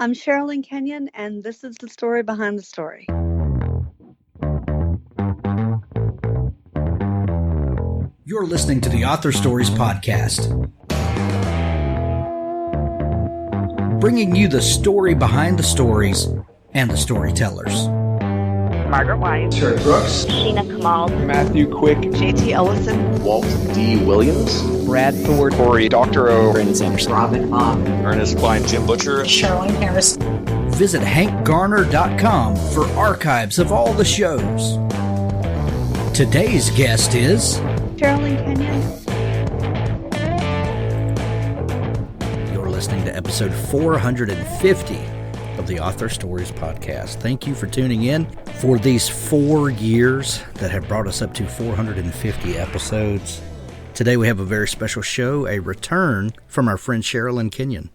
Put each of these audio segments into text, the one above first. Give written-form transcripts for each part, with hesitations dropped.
I'm Sherrilyn Kenyon, and this is the story behind the story. You're listening to the Author Stories Podcast, bringing you the story behind the stories and the storytellers. Margaret White, Terry Brooks, Sheena Kamal, Matthew Quick, JT Ellison, Walt D. Williams, Brad Ford, Corey, Dr. O, Brandon Sanderson, Robin Hahn, Ernest Klein, Jim Butcher, Sherrilyn Harris. Visit hankgarner.com for archives of all the shows. Today's guest is Sherrilyn Kenyon. You're listening to episode 450 of the Author Stories Podcast. Thank you for tuning in for these 4 years that have brought us up to 450 episodes. Today we have a very special show, a return from our friend Sherrilyn Kenyon.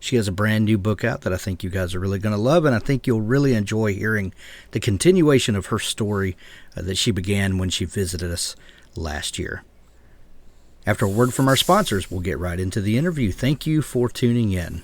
She has a brand new book out that I think you guys are really going to love, and I think you'll really enjoy hearing the continuation of her story that she began when she visited us last year. After a word from our sponsors, we'll get right into the interview. Thank you for tuning in.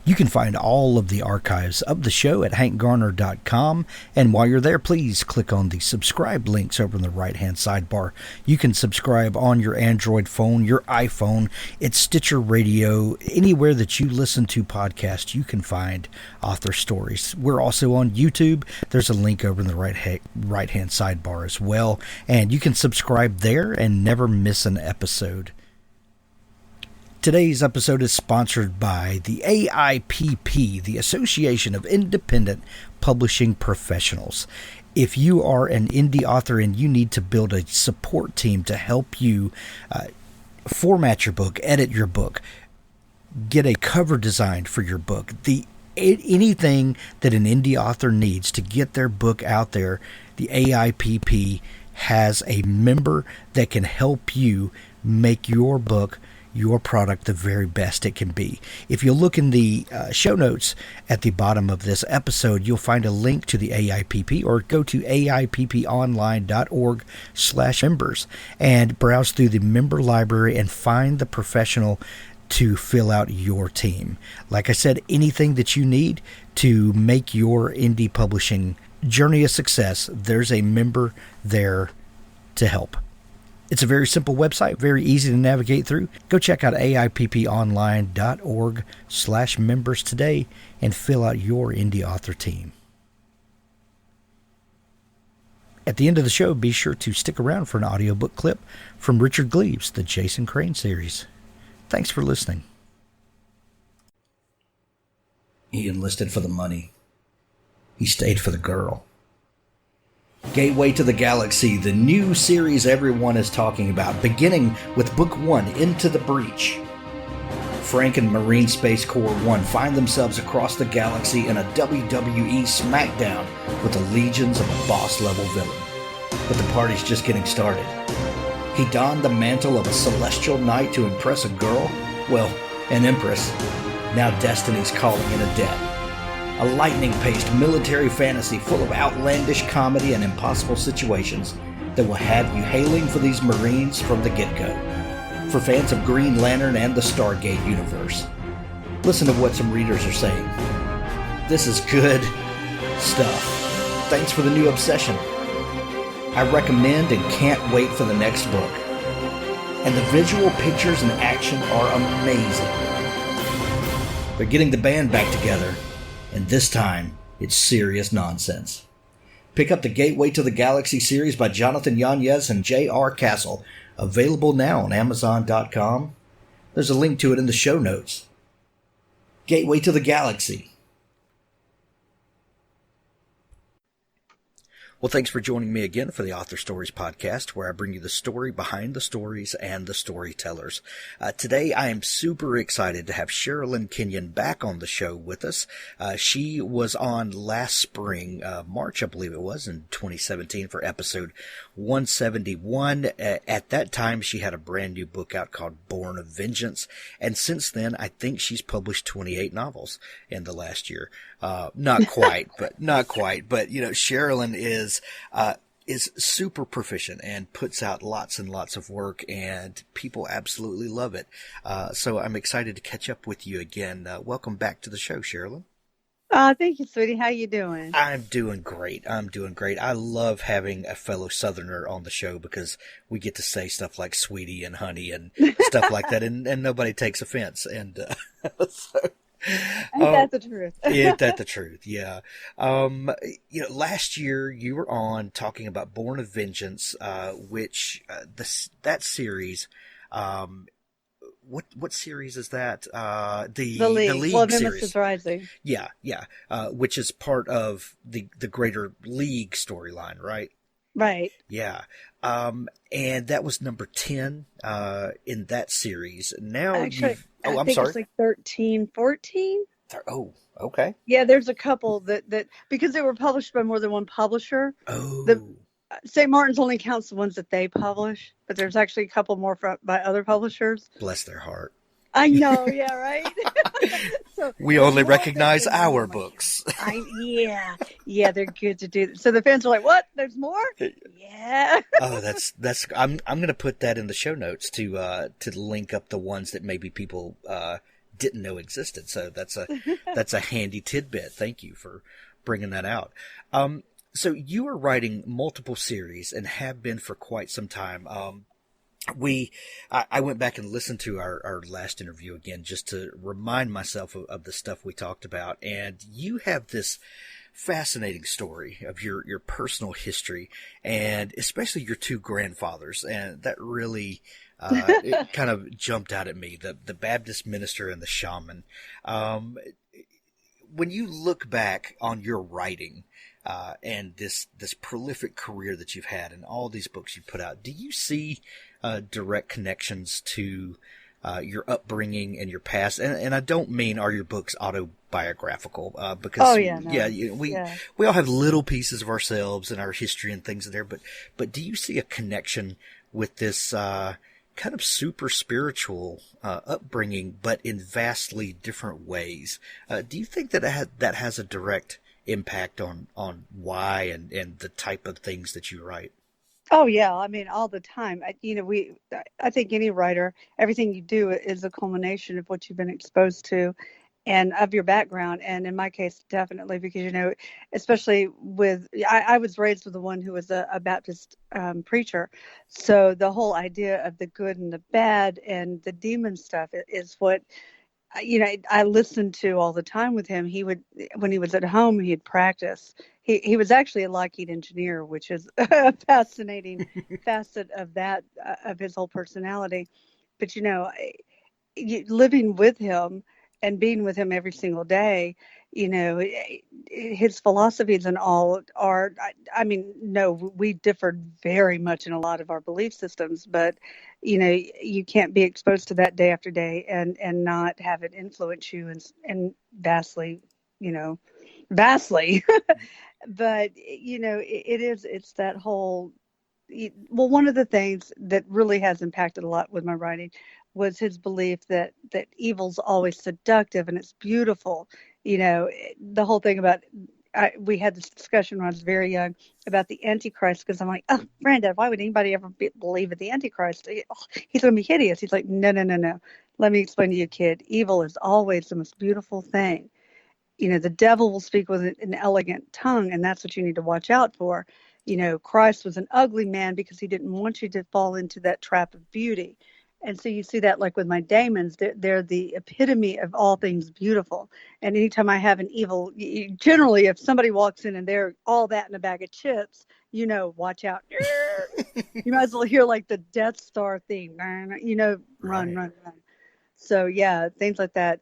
You can find all of the archives of the show at hankgarner.com, and while you're there, please click on the subscribe links over in the right-hand sidebar. You can subscribe on your Android phone, your iPhone, it's Stitcher Radio, anywhere that you listen to podcasts, you can find Author Stories. We're also on YouTube. There's a link over in the right-hand sidebar as well, and you can subscribe there and never miss an episode. Today's episode is sponsored by the AIPP, the Association of Independent Publishing Professionals. If you are an indie author and you need to build a support team to help you format your book, edit your book, get a cover designed for your book, anything that an indie author needs to get their book out there, the AIPP has a member that can help you make your book, your product, the very best it can be. If you look in the show notes at the bottom of this episode, you'll find a link to the AIPP, or go to aipponline.org/members and browse through the member library and find the professional to fill out your team. Like I said, anything that you need to make your indie publishing journey a success, there's a member there to help. It's a very simple website, very easy to navigate through. Go check out aipponline.org/members today and fill out your indie author team. At the end of the show, be sure to stick around for an audiobook clip from Richard Gleaves, the Jason Crane series. Thanks for listening. He enlisted for the money. He stayed for the girl. Gateway to the Galaxy, the new series everyone is talking about, beginning with Book 1, Into the Breach. Frank and Marine Space Corps 1 find themselves across the galaxy in a WWE smackdown with the legions of a boss-level villain. But the party's just getting started. He donned the mantle of a celestial knight to impress a girl, well, an empress. Now destiny's calling in a debt. A lightning-paced military fantasy full of outlandish comedy and impossible situations that will have you hailing for these Marines from the get-go. For fans of Green Lantern and the Stargate universe. Listen to what some readers are saying. This is good stuff. Thanks for the new obsession. I recommend and can't wait for the next book. And the visual pictures and action are amazing. They're getting the band back together. And this time, it's serious nonsense. Pick up the Gateway to the Galaxy series by Jonathan Yanez and J.R. Castle, available now on Amazon.com. There's a link to it in the show notes. Gateway to the Galaxy. Well, thanks for joining me again for the Author Stories Podcast, where I bring you the story behind the stories and the storytellers. Today, I am super excited to have Sherrilyn Kenyon back on the show with us. She was on last spring, March, I believe it was, in 2017 for episode 171. At that time, she had a brand new book out called Born of Vengeance, and since then, I think she's published 28 novels in the last year. Not quite, but you know, Sherrilyn is super proficient and puts out lots and lots of work, and people absolutely love it. So I'm excited to catch up with you again. Welcome back to the show, Sherrilyn. Thank you, sweetie. How you doing? I'm doing great. I'm doing great. I love having a fellow Southerner on the show because we get to say stuff like sweetie and honey and stuff like that, and nobody takes offense. And so, Ain't that the truth? Ain't that the truth? Yeah. Last year you were on talking about Born of Vengeance, which that series. What series is that? The League well, series. Nemesis Rising. Yeah. Which is part of the greater League storyline, right? Right. Yeah. And that was number 10 in that series. Now Actually, I'm I think sorry. it's like 13, 14. Oh, okay. Yeah, there's a couple that because they were published by more than one publisher. Oh. St. Martin's only counts the ones that they publish, but there's actually a couple more by other publishers. Bless their heart. I know, yeah, right? So, we only recognize our books. Yeah, they're good to do. So the fans are like, "What? There's more?" Yeah. Oh, that's. I'm going to put that in the show notes to link up the ones that maybe people didn't know existed. So that's a handy tidbit. Thank you for bringing that out. So you are writing multiple series and have been for quite some time. I went back and listened to our last interview again just to remind myself of the stuff we talked about. And you have this fascinating story of your personal history and especially your two grandfathers. And that really, it kind of jumped out at me, the Baptist minister and the shaman. When you look back on your writing, and this prolific career that you've had and all these books you put out, do you see direct connections to your upbringing and your past? And I don't mean are your books autobiographical because we all have little pieces of ourselves and our history and things there, but do you see a connection with this kind of super spiritual upbringing, but in vastly different ways? Do you think that has a direct impact on why and the type of things that you write? Oh yeah, I mean all the time. I think any writer, everything you do is a culmination of what you've been exposed to and of your background. And in my case, definitely because especially I was raised with the one who was a Baptist preacher, so the whole idea of the good and the bad and the demon stuff is what I listened to all the time with him. When he was at home, he'd practice. He was actually a Lockheed engineer, which is a fascinating facet of that, of his whole personality. But, living with him and being with him every single day, his philosophies and all are, no, we differed very much in a lot of our belief systems, but, you can't be exposed to that day after day and not have it influence you and vastly. But, it's that whole, one of the things that really has impacted a lot with my writing was his belief that evil's always seductive and it's beautiful. The whole thing about, we had this discussion when I was very young about the Antichrist, because I'm like, oh, Brandon, why would anybody ever believe in the Antichrist? He's going to be hideous. He's like, no. Let me explain to you, kid. Evil is always the most beautiful thing. The devil will speak with an elegant tongue, and that's what you need to watch out for. Christ was an ugly man because he didn't want you to fall into that trap of beauty. And so you see that like with my Daimons, they're the epitome of all things beautiful. And anytime I have an evil, generally if somebody walks in and they're all that in a bag of chips, watch out. You might as well hear like the Death Star theme, run. So yeah, things like that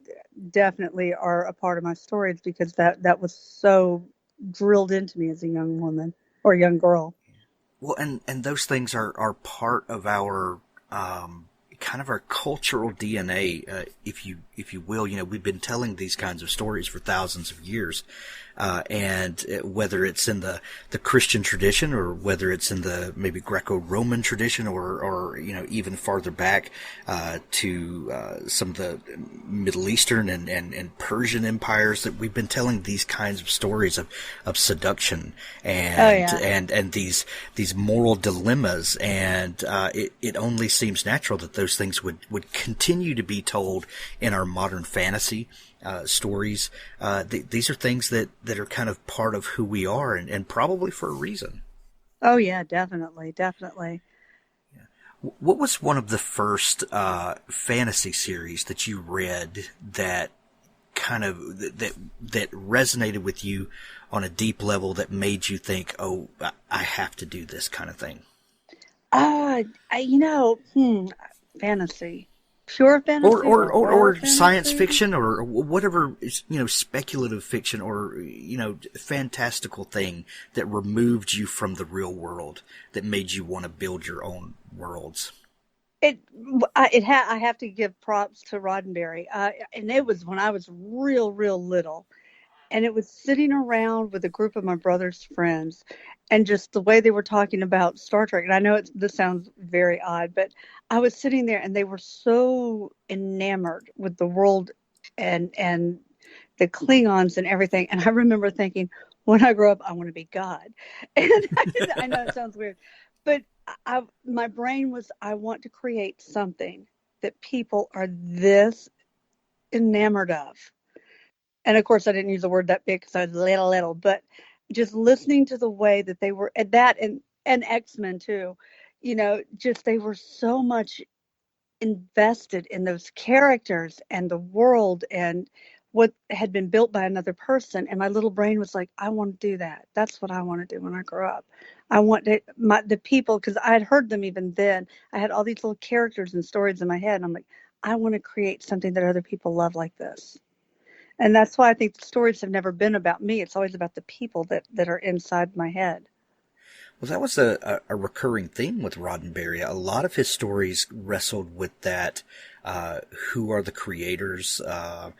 definitely are a part of my stories because that was so drilled into me as a young woman or a young girl. Well, and those things are part of our kind of our cultural DNA, if you will. We've been telling these kinds of stories for thousands of years, and whether it's in the Christian tradition or whether it's in the maybe Greco-Roman tradition or even farther back to some of the Middle Eastern and Persian empires, that we've been telling these kinds of stories of seduction and these moral dilemmas, and it only seems natural that those things would continue to be told in our modern fantasy stories. These are things that are kind of part of who we are, and probably for a reason. Oh yeah, definitely, definitely. What was one of the first fantasy series that you read that kind of that resonated with you on a deep level that made you think, "Oh, I have to do this kind of thing"? Fantasy, pure Or fantasy, or, or or, horror or science fantasy. fiction, or whatever, speculative fiction, or fantastical thing that removed you from the real world, that made you want to build your own worlds. I have to give props to Roddenberry, and it was when I was real little, and it was sitting around with a group of my brother's friends, and just the way they were talking about Star Trek. And I know this sounds very odd, but I was sitting there, and they were so enamored with the world and the Klingons and everything. And I remember thinking, when I grow up, I want to be God. And I know it sounds weird, but my brain was, I want to create something that people are this enamored of. And of course, I didn't use the word that big because I was little, but just listening to the way that they were at that, and X-Men too, just they were so much invested in those characters and the world and what had been built by another person. And my little brain was like, I want to do that. That's what I want to do when I grow up. I want the people, because I had heard them even then. I had all these little characters and stories in my head. And I'm like, I want to create something that other people love like this. And that's why I think the stories have never been about me. It's always about the people that are inside my head. Well, that was a recurring theme with Roddenberry. A lot of his stories wrestled with that. Who are the creators? Are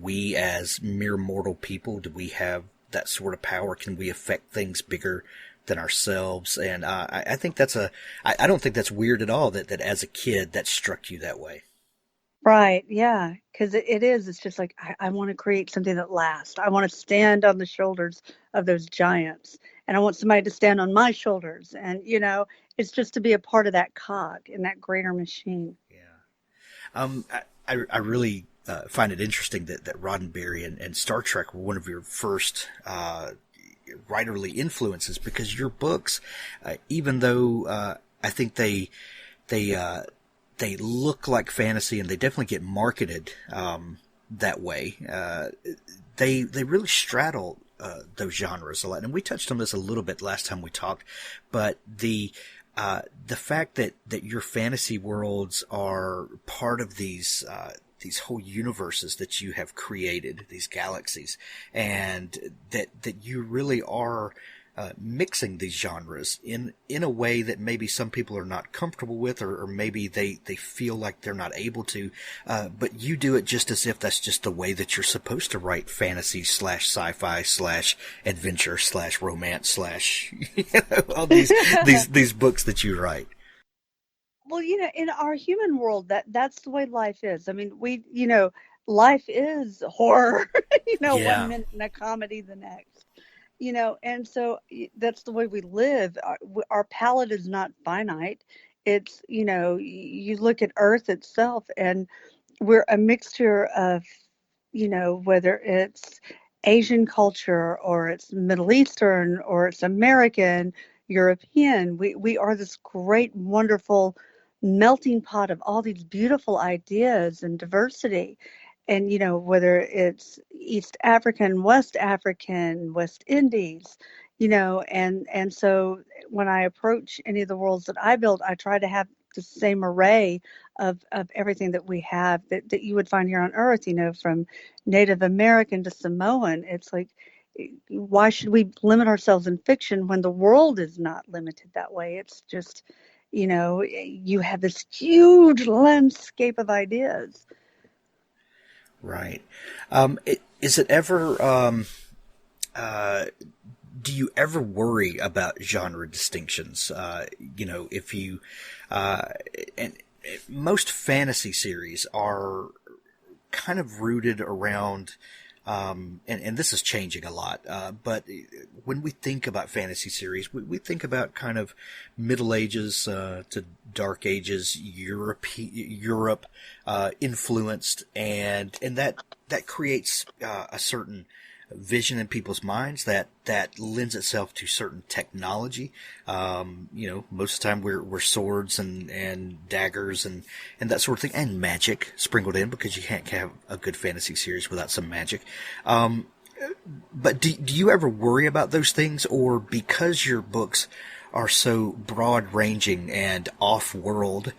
we as mere mortal people? Do we have that sort of power? Can we affect things bigger than ourselves? And I think that's I don't think that's weird at all that as a kid that struck you that way. Right. Yeah. Because it is. It's just like, I want to create something that lasts. I want to stand on the shoulders of those giants. And I want somebody to stand on my shoulders. And, it's just to be a part of that cog in that greater machine. Yeah. I really find it interesting that Roddenberry and Star Trek were one of your first writerly influences, because your books, even though I think they look like fantasy, and they definitely get marketed that way, they really straddle those genres a lot. And we touched on this a little bit last time we talked, but the fact that your fantasy worlds are part of these whole universes that you have created, these galaxies, and that you really are mixing these genres in a way that maybe some people are not comfortable with, or maybe they feel like they're not able to, but you do it just as if that's just the way that you're supposed to write fantasy / sci-fi / adventure / romance / all these books that you write. Well, in our human world, that's the way life is. I mean, life is horror, Yeah. 1 minute in a comedy, the next. And so that's the way we live. Our palate is not finite. It's, you look at Earth itself, and we're a mixture of, whether it's Asian culture, or it's Middle Eastern, or it's American, European. We are this great, wonderful melting pot of all these beautiful ideas and diversity. And, whether it's East African, West Indies, and so when I approach any of the worlds that I build, I try to have the same array of everything that we have that you would find here on Earth, from Native American to Samoan. It's like, why should we limit ourselves in fiction when the world is not limited that way? It's just, you have this huge landscape of ideas. Right. Is it ever, do you ever worry about genre distinctions? If you, and most fantasy series are kind of rooted around, and this is changing a lot, but when we think about fantasy series, we think about kind of Middle Ages to Dark Ages Europe influenced, and that creates a certain vision in people's minds that lends itself to certain technology. Most of the time we're swords and daggers and that sort of thing, and magic sprinkled in, because you can't have a good fantasy series without some magic. But do you ever worry about those things, or because your books are so broad-ranging and off-world,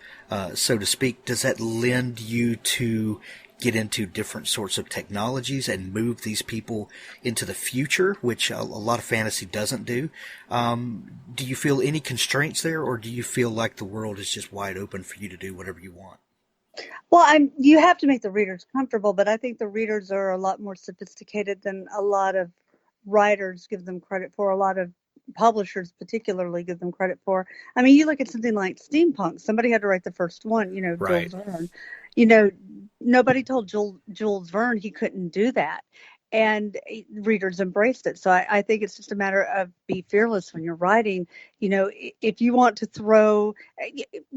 so to speak, does that lend you to get into different sorts of technologies and move these people into the future, which a lot of fantasy doesn't do? Do you feel any constraints there, or do you feel like the world is just wide open for you to do whatever you want? Well, you have to make the readers comfortable, but I think the readers are a lot more sophisticated than a lot of writers give them credit for. A lot of publishers particularly give them credit for. I mean, you look at something like steampunk. Somebody had to write the first one, Right. Jules Verne. Nobody told Jules Verne he couldn't do that. And readers embraced it. So I think it's just a matter of be fearless when you're writing. If you want to throw,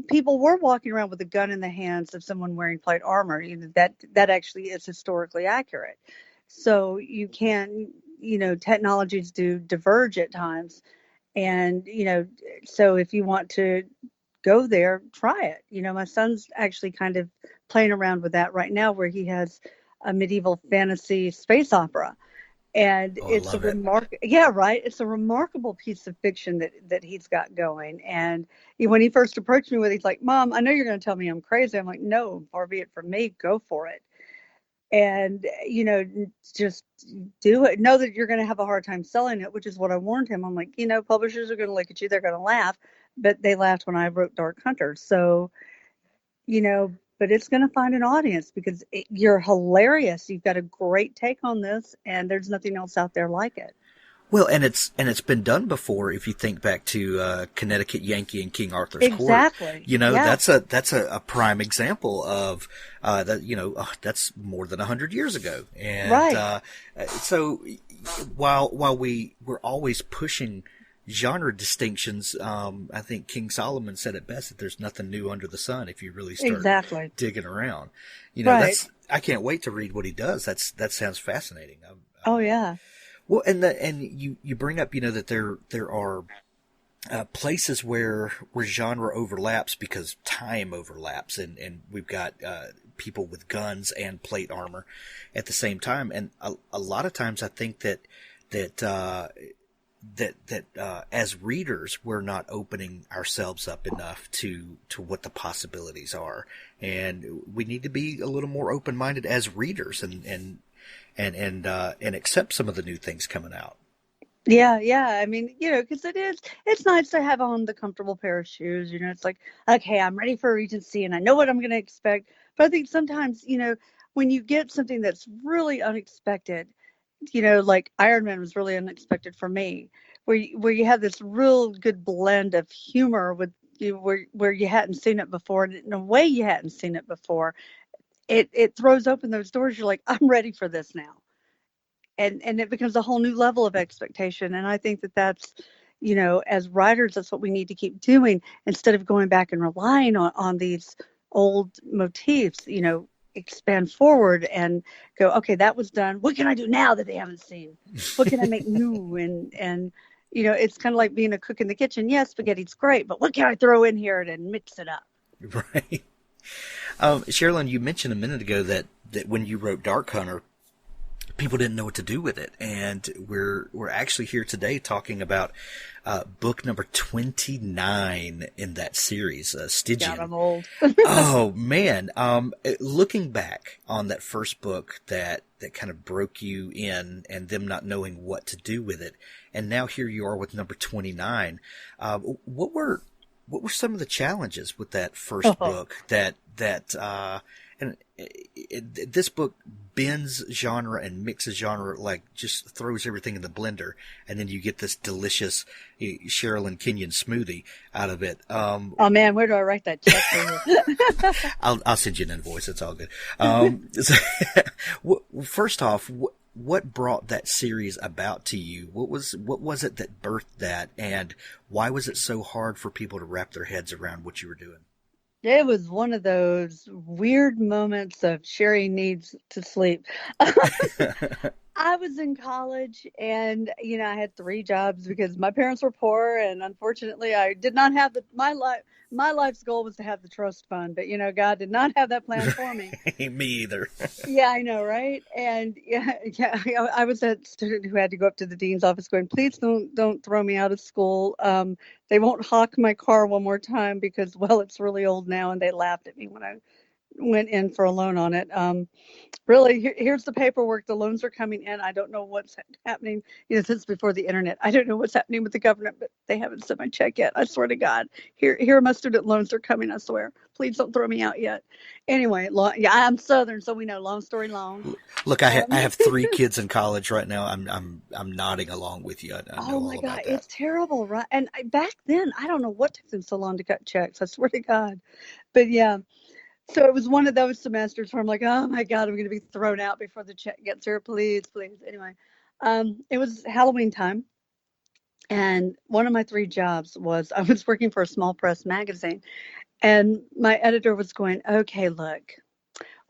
people were walking around with a gun in the hands of someone wearing plate armor. That actually is historically accurate. So you can, technologies do diverge at times. And, so if you want to go there, try it. My son's actually kind of playing around with that right now, where he has a medieval fantasy space opera. And it's it's a remarkable piece of fiction that he's got going. And when he first approached me with it, he's like, "Mom, I know you're going to tell me I'm crazy." I'm like, "No, far be it from me, go for it." And, just do it. Know that you're going to have a hard time selling it, which is what I warned him. I'm like, publishers are going to look at you, they're going to laugh, but they laughed when I wrote Dark-Hunters. So, but it's going to find an audience because you're hilarious. You've got a great take on this, and there's nothing else out there like it. Well, and it's been done before. If you think back to Connecticut Yankee and King Arthur's Court, that's a prime example of that. That's more than 100 years ago, and right. So while we're always pushing genre distinctions, I think King Solomon said it best, that there's nothing new under the sun if you really start digging around. Right. I can't wait to read what he does. That sounds fascinating. Oh yeah. Well, and you bring up, that there are places where genre overlaps because time overlaps, and we've got people with guns and plate armor at the same time, and a lot of times I think that as readers we're not opening ourselves up enough to what the possibilities are, and we need to be a little more open-minded as readers and accept some of the new things coming out. Yeah. I mean, because it's nice to have on the comfortable pair of shoes. It's like, okay, I'm ready for Regency and I know what I'm going to expect. But I think sometimes, when you get something that's really unexpected, like Iron Man was really unexpected for me, where you have this real good blend of humor with where you hadn't seen it before, and in a way you hadn't seen it before. It throws open those doors. You're like, I'm ready for this now. And it becomes a whole new level of expectation. And I think that's, as writers, that's what we need to keep doing instead of going back and relying on these old motifs, expand forward and go, okay, that was done. What can I do now that they haven't seen? What can I make new? And it's kind of like being a cook in the kitchen. Yes, spaghetti's great, but what can I throw in here and mix it up? Right. Sherrilyn, you mentioned a minute ago that when you wrote Dark Hunter, people didn't know what to do with it, and we're actually here today talking about book number 29 in that series, Stygian. God, I'm old. Oh man, looking back on that first book that kind of broke you in, and them not knowing what to do with it, and now here you are with number 29. What were some of the challenges with that first book and this book bends genre and mixes genre, like just throws everything in the blender, and then you get this delicious Sherrilyn Kenyon smoothie out of it. Oh man, where do I write that check for you? I'll send you an invoice. It's all good. First off, what brought that series about to you? What was it that birthed that, and why was it so hard for people to wrap their heads around what you were doing? It was one of those weird moments of Sherry needs to sleep. I was in college and, I had three jobs because my parents were poor and unfortunately I did not have my life's goal was to have the trust fund, but God did not have that plan for me. Me either. Yeah, I know, right? And yeah, I was that student who had to go up to the dean's office going, please don't throw me out of school. They won't hawk my car one more time because, well, it's really old now, and they laughed at me when I went in for a loan on it. Really, here's the paperwork. The loans are coming in. I don't know what's happening. Since before the internet, I don't know what's happening with the government, but they haven't sent my check yet. I swear to God. Here my student loans are coming. I swear. Please don't throw me out yet. Anyway, I'm Southern, so we know. Long story long. Look, I have three kids in college right now. I'm nodding along with you. I know Oh my all God, about that. it's terrible, right? And back then, I don't know what took them so long to cut checks. I swear to God. But yeah. So it was one of those semesters where I'm like, oh my God, I'm going to be thrown out before the check gets here. Please, please. Anyway, it was Halloween time. And one of my three jobs was I was working for a small press magazine. And my editor was going, okay, look,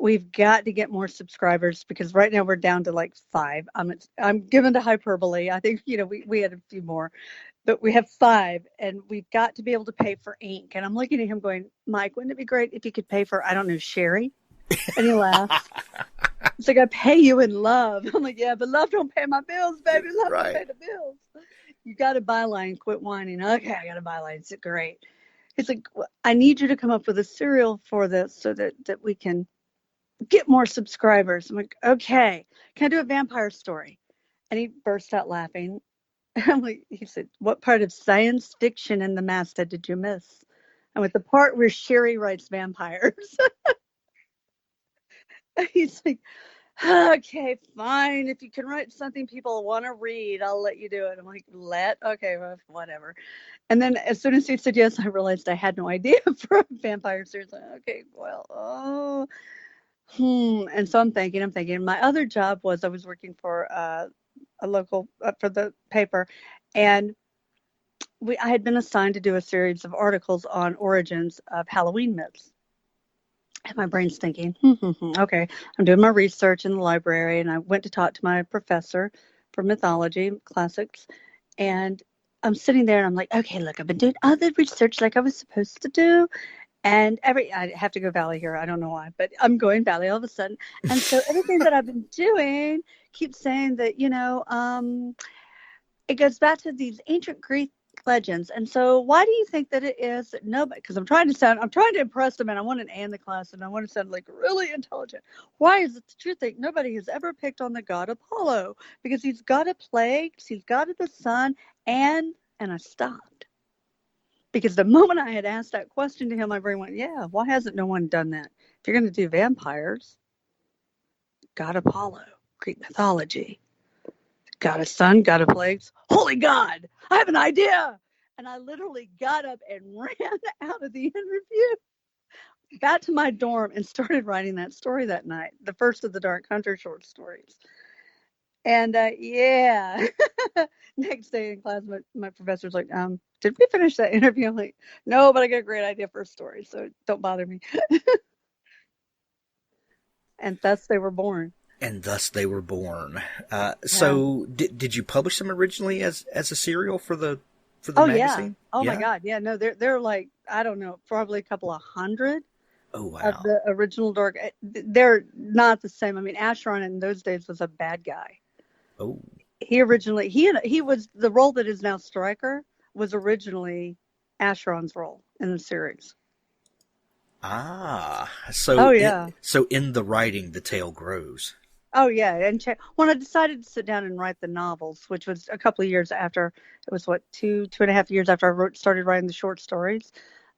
we've got to get more subscribers because right now we're down to like 5. I'm given to hyperbole. I think, we had a few more. But we have 5, and we've got to be able to pay for ink. And I'm looking at him going, Mike, wouldn't it be great if you could pay for, I don't know, Sherry? And he laughs. It's like, I pay you in love. I'm like, yeah, but love don't pay my bills, baby. Love don't pay the bills. You got a byline. Quit whining. Okay, I got a byline. It's great. It's like, I need you to come up with a serial for this so that we can get more subscribers. I'm like, okay, can I do a vampire story? And he burst out laughing. He said, what part of science fiction in the masthead did you miss? And with the part where Sherry writes vampires. He's like, okay, fine. If you can write something people want to read, I'll let you do it. I'm like, okay, well, whatever. And then as soon as he said yes, I realized I had no idea for a vampire series. Like, okay, well, And so I'm thinking. My other job was I was working for a local, for the paper, and I had been assigned to do a series of articles on origins of Halloween myths. And my brain's thinking, okay, I'm doing my research in the library, and I went to talk to my professor for mythology classics, and I'm sitting there and I'm like, okay, look, I've been doing all the research like I was supposed to do, and I have to go Valley here. I don't know why, but I'm going Valley all of a sudden. And so everything that I've been doing keeps saying that, it goes back to these ancient Greek legends. And so why do you think that it is that nobody, because I'm trying to impress them, and I want an A in the class, and I want to sound like really intelligent. Why is it that you think nobody has ever picked on the god Apollo? Because he's got a plagues, he's got the sun, and I stopped. Because the moment I had asked that question to him, my brain went, yeah, why hasn't no one done that? If you're going to do vampires, god Apollo, Greek mythology. God of sun, God of plagues. Holy God, I have an idea. And I literally got up and ran out of the interview, got to my dorm, and started writing that story that night, the first of the Dark-Hunter short stories. And yeah, next day in class, my professor's like, did we finish that interview? I'm like, no, but I got a great idea for a story, so don't bother me. And thus they were born. So did you publish them originally as a serial for the magazine? Yeah. Oh my God. Yeah, no, they're like, I don't know, probably a couple of hundred. Oh wow. Of the original Dark. They're not the same. I mean, Acheron in those days was a bad guy. Oh. He originally he was the role that is now Stryker was originally Acheron's role in the series. So so in the writing, the tale grows. Oh yeah, and when I decided to sit down and write the novels, which was a couple of years after, it was two and a half years after I started writing the short stories.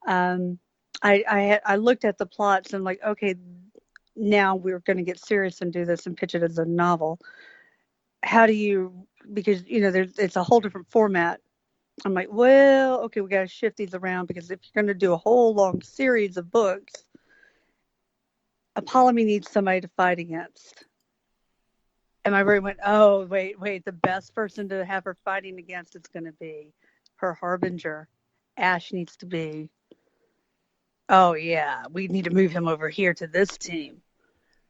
I looked at the plots and like, okay, now we're going to get serious and do this and pitch it as a novel. How do you? Because it's a whole different format. I'm like, well, okay, we got to shift these around because if you're going to do a whole long series of books, Apollo needs somebody to fight against. And my brain went, oh, wait, the best person to have her fighting against is going to be her harbinger. Ash needs to be, oh, yeah, we need to move him over here to this team.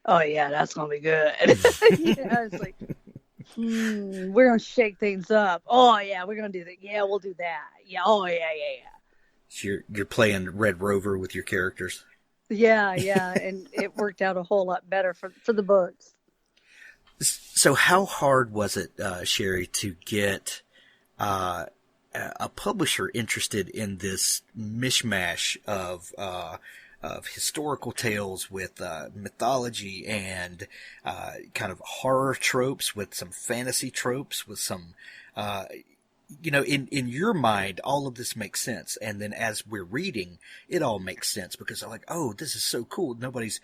Oh, yeah, that's going to be good. It's like, we're going to shake things up. Oh, yeah, we're going to do that. Yeah, we'll do that. Yeah, oh, yeah. So you're playing Red Rover with your characters. Yeah, and it worked out a whole lot better for the books. So how hard was it, Sherry, to get a publisher interested in this mishmash of historical tales with mythology and kind of horror tropes with some fantasy tropes with some in your mind, all of this makes sense. And then as we're reading, it all makes sense because I'm like, oh, this is so cool. Nobody's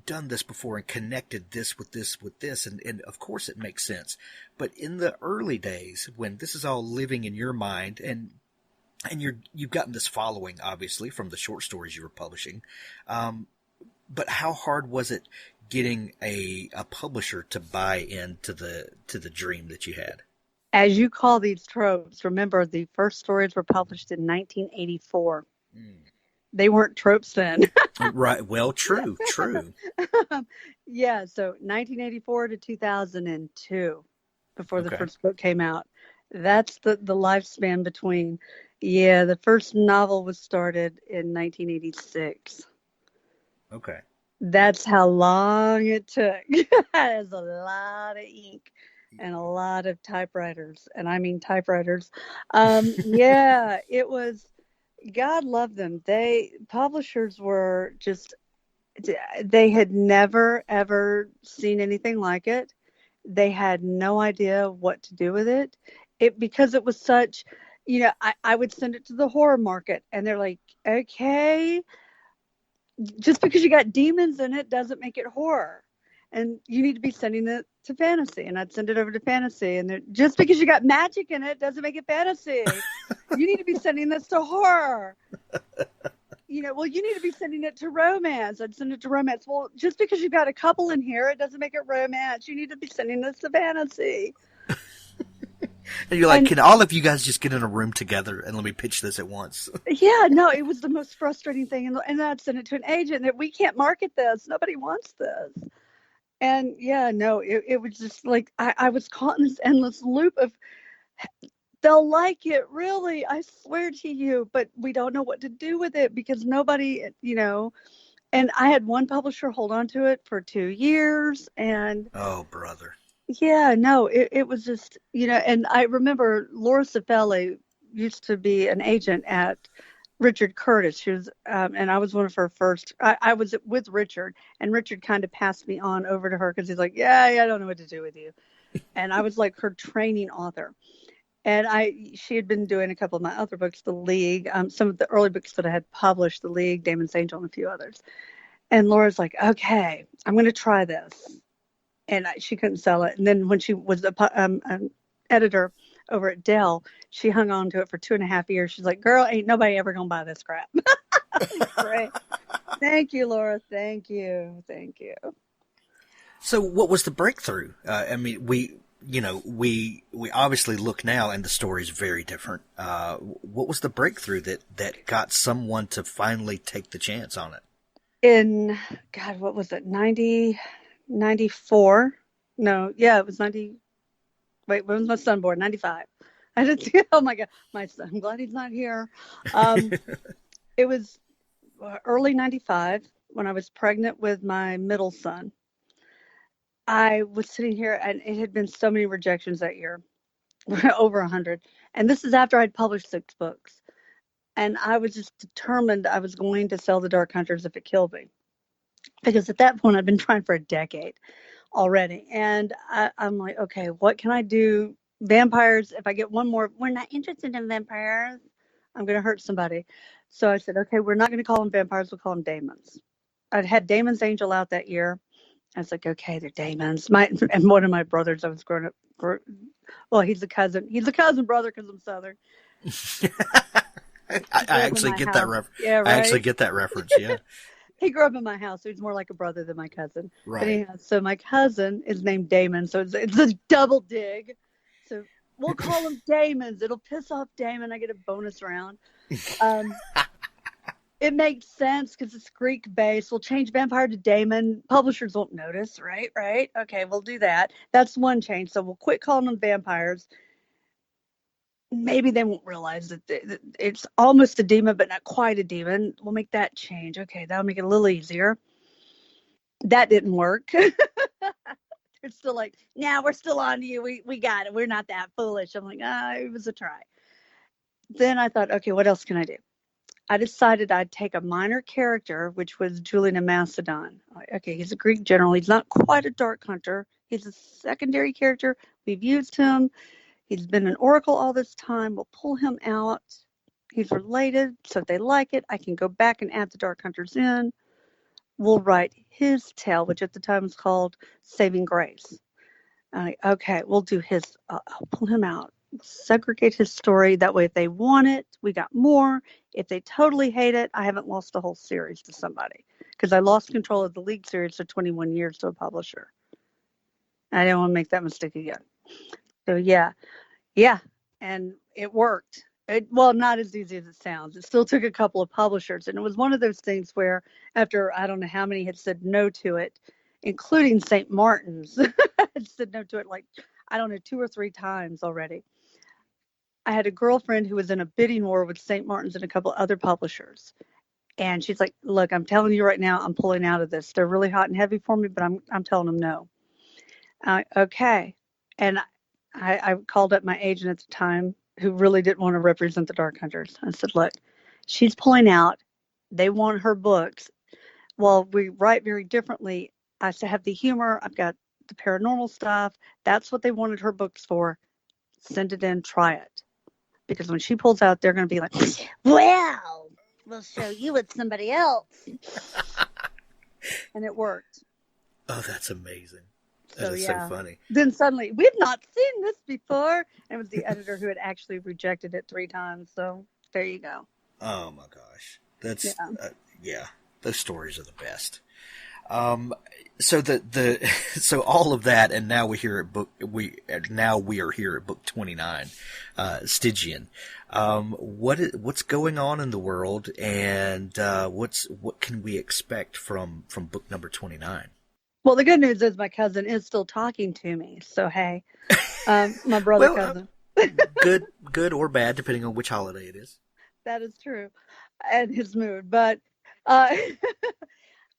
done this before and connected this with this with this. And of course it makes sense. But in the early days when this is all living in your mind and you've gotten this following, obviously, from the short stories you were publishing. But how hard was it getting a publisher to buy into the dream that you had? As you call these tropes, remember the first stories were published in 1984. They weren't tropes then. Right. Well, true. Yeah. So 1984 to 2002, before the first book came out. That's the lifespan between. Yeah. The first novel was started in 1986. Okay. That's how long it took. That is a lot of ink. And a lot of typewriters, and I mean typewriters. Yeah, it was, God love them. Publishers were just, they had never, ever seen anything like it. They had no idea what to do with it. Because it was such, I would send it to the horror market, and they're like, okay, just because you got demons in it doesn't make it horror. And you need to be sending it to fantasy. And I'd send it over to fantasy. And just because you got magic in it doesn't make it fantasy. You need to be sending this to horror. Well, you need to be sending it to romance. I'd send it to romance. Well, just because you got a couple in here, it doesn't make it romance. You need to be sending this to fantasy. And you're like, can all of you guys just get in a room together and let me pitch this at once? Yeah, no, it was the most frustrating thing. And I'd send it to an agent that we can't market this. Nobody wants this. And yeah, no, it was just like I was caught in this endless loop of, they'll like it, really, I swear to you, but we don't know what to do with it because nobody, and I had one publisher hold on to it for 2 years. And oh, brother. Yeah, no, it was just, and I remember Laura Cifelli used to be an agent at Richard Curtis. She was, and I was one of her first. I was with Richard, and Richard kind of passed me on over to her because he's like, yeah, I don't know what to do with you, and I was like her training author. And she had been doing a couple of my other books, The League, some of the early books that I had published, The League, Daimons Angel, and a few others. And Laura's like, okay, I'm going to try this, and she couldn't sell it. And then when she was an editor over at Dell, she hung on to it for 2.5 years. She's like, girl, ain't nobody ever gonna buy this crap. Great. Thank you, Laura. Thank you. So what was the breakthrough? I mean, we obviously look now and the story is very different. What was the breakthrough that got someone to finally take the chance on it? In, God, what was it? 94? No, yeah, it was 90. Wait, when was my son born? 95. I didn't. Oh my God, my son. I'm glad he's not here. It was early 95 when I was pregnant with my middle son. I was sitting here, and it had been so many rejections that year, over 100. And this is after I'd published 6 books, and I was just determined I was going to sell the Dark-Hunters if it killed me, because at that point I'd been trying for a decade already. And I'm like, okay, what can I do? Vampires, if I get one more, we're not interested in vampires, I'm going to hurt somebody. So I said, okay, we're not going to call them vampires, we'll call them Daimons. I'd had Daimons Angel out that year. I was like, okay, they're Daimons. And one of my brothers, I was growing up, well, he's a cousin brother because I'm Southern. I actually get that reference. Yeah, right? I actually get that reference, yeah. He grew up in my house, so he's more like a brother than my cousin. But Right. anyhow, so my cousin is named Damon, so it's a double dig. So we'll call him Daimons. It'll piss off Damon. I get a bonus round. Um, it makes sense because it's Greek based. We'll change vampire to Damon. Publishers won't notice, right? Right? Okay, we'll do that. That's one change. So we'll quit calling them vampires. Maybe they won't realize that it's almost a demon, but not quite a demon. We'll make that change. Okay, that'll make it a little easier. That didn't work. It's still like, nah, we're still on to you. We got it. We're not that foolish. I'm like, it was a try. Then I thought, okay, what else can I do? I decided I'd take a minor character, which was Julian of Macedon. Okay, he's a Greek general. He's not quite a dark hunter. He's a secondary character. We've used him. He's been an oracle all this time. We'll pull him out. He's related, so if they like it, I can go back and add the dark hunters in. We'll write his tale, which at the time was called Saving Grace. Okay, we'll do his. I'll pull him out, segregate his story. That way, if they want it, we got more. If they totally hate it, I haven't lost the whole series to somebody because I lost control of the League series for 21 years to a publisher. I didn't want to make that mistake again. So yeah, and it worked. Well, not as easy as it sounds. It still took a couple of publishers, and it was one of those things where after I don't know how many had said no to it, including St. Martin's, had said no to it like, I don't know, 2 or 3 times already. I had a girlfriend who was in a bidding war with St. Martin's and a couple other publishers. And she's like, look, I'm telling you right now, I'm pulling out of this. They're really hot and heavy for me, but I'm telling them no. Okay. And I called up my agent at the time who really didn't want to represent the Dark Hunters. I said, look, she's pulling out. They want her books. Well, we write very differently. I have the humor. I've got the paranormal stuff. That's what they wanted her books for. Send it in, try it. Because when she pulls out, they're going to be like, well, we'll show you it's somebody else. And it worked. Oh, that's amazing. That is yeah. so funny. Then suddenly, we've not seen this before. And it was the editor who had actually rejected it 3 times. So there you go. Oh my gosh. That's, yeah, those stories are the best. So so all of that, and now we are here at book 29, Stygian. What's going on in the world, and what can we expect from book number 29? Well, the good news is my cousin is still talking to me. So hey, my brother cousin. Good or bad, depending on which holiday it is. That is true, and his mood, but.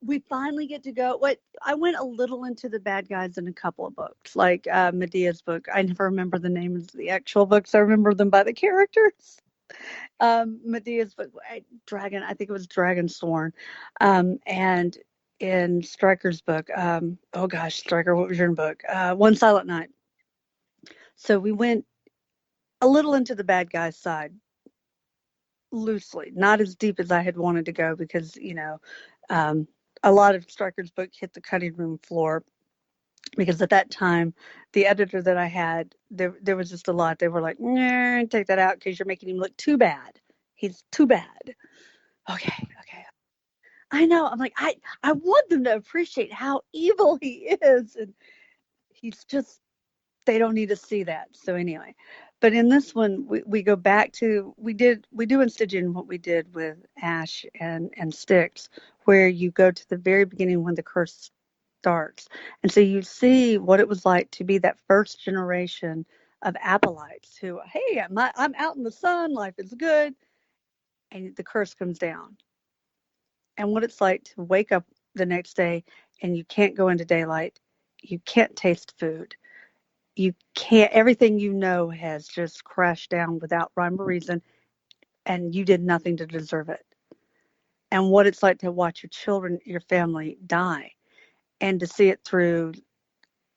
We finally get to go. I went a little into the bad guys in a couple of books, like Medea's book. I never remember the names of the actual books. I remember them by the characters. Medea's book, Dragon. I think it was Dragonsworn. And in Stryker's book, oh gosh, Stryker, what was your book? One Silent Night. So we went a little into the bad guys side, loosely, not as deep as I had wanted to go because a lot of Stryker's book hit the cutting room floor because at that time, the editor that I had, there was just a lot. They were like, nah, take that out because you're making him look too bad. He's too bad. Okay. I know. I'm like, I want them to appreciate how evil he is. And he's just, they don't need to see that. So anyway, but in this one, we go back to, we do in Stygian what we did with Ash and Styx, where you go to the very beginning when the curse starts. And so you see what it was like to be that first generation of Apollites who, hey, I'm out in the sun, life is good, and the curse comes down. And what it's like to wake up the next day and you can't go into daylight, you can't taste food. You can't, everything has just crashed down without rhyme or reason, and you did nothing to deserve it. And what it's like to watch your children, your family die, and to see it through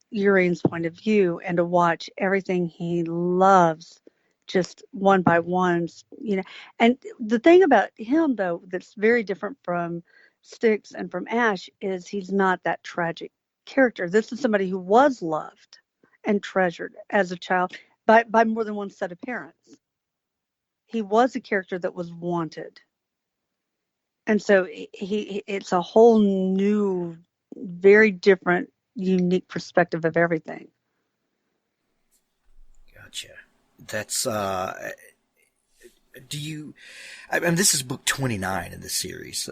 Urine's point of view, and to watch everything he loves just one by one, And the thing about him, though, that's very different from Styx and from Ash is he's not that tragic character. This is somebody who was loved and treasured as a child by more than one set of parents. He was a character that was wanted. And so it's a whole new, very different, unique perspective of everything. Gotcha. That's do you? I mean, this is book 29 in the series.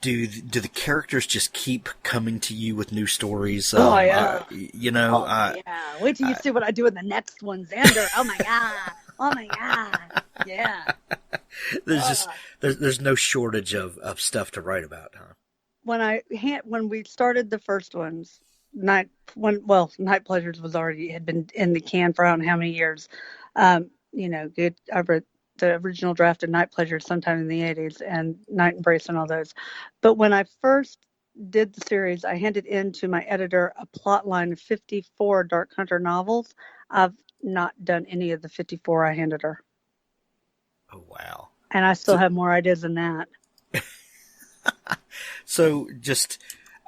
Do the characters just keep coming to you with new stories? Oh yeah. Yeah. Wait till you see what I do in the next one, Xander. Oh my god. Oh my god. Yeah. There's no shortage of stuff to write about, huh? When we started the first ones, Night Pleasures had been in the can for I don't know how many years. Good. I read the original draft of Night Pleasures sometime in the 80s and Night Embrace and all those. But when I first did the series, I handed in to my editor a plot line of 54 Dark Hunter novels. I've not done any of the 54 I handed her. Oh, wow. And I still have more ideas than that. So just,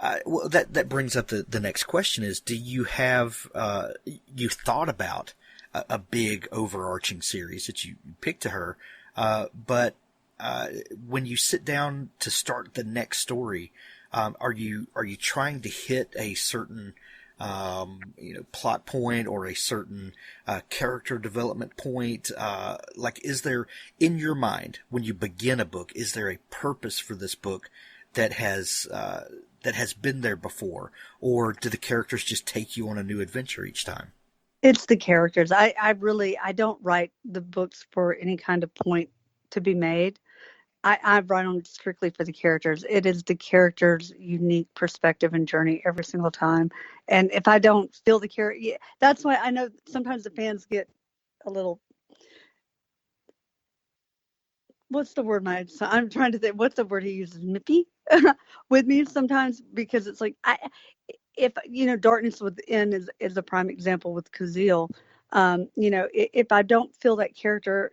that brings up the next question is, do you have, you thought about a big overarching series that you picked to her, but when you sit down to start the next story, are you trying to hit a certain plot point or a certain character development point? Like, is there, in your mind, when you begin a book, is there a purpose for this book that has been there before, or do the characters just take you on a new adventure each time? It's the characters. I don't write the books for any kind of point to be made. I write them strictly for the characters. It is the characters' unique perspective and journey every single time. And if I don't feel the character, that's why I know sometimes the fans get a little. What's the word? I'm trying to think. What's the word he uses? Nippy with me sometimes, because it's like if Darkness Within is a prime example with Kazeel. If I don't feel that character,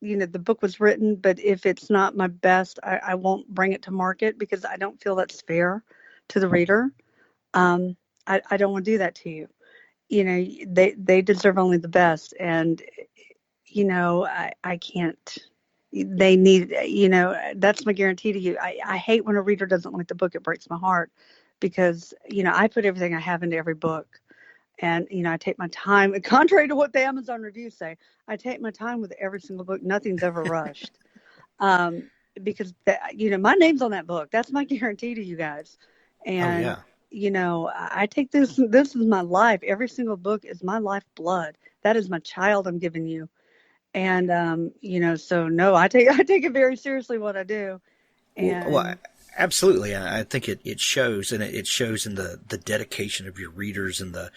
the book was written, but if it's not my best, I won't bring it to market because I don't feel that's fair to the reader. I don't want to do that to you. They deserve only the best, and I can't. They need, that's my guarantee to you. I hate when a reader doesn't like the book. It breaks my heart because, I put everything I have into every book. And, I take my time, contrary to what the Amazon reviews say, I take my time with every single book. Nothing's ever rushed. Because, my name's on that book. That's my guarantee to you guys. And, I take this is my life. Every single book is my lifeblood. That is my child I'm giving you. And, so no, I take it very seriously what I do. And well, absolutely. I think it shows, and it shows in the dedication of your readers and the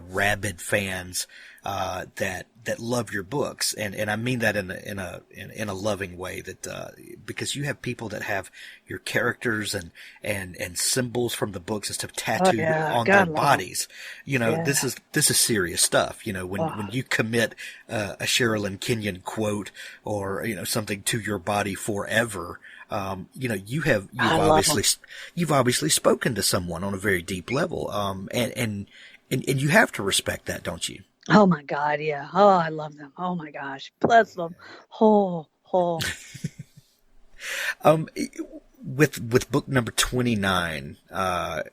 rabid fans, that love your books. And I mean that in a loving way, that, because you have people that have your characters and symbols from the books and stuff tattooed on their bodies. This is serious stuff. When you commit, a Sherrilyn Kenyon quote or, something to your body forever, you've obviously spoken to someone on a very deep level. And you have to respect that, don't you? Oh my God. Yeah. Oh, I love them. Oh my gosh. Bless them. Oh. With book number 29,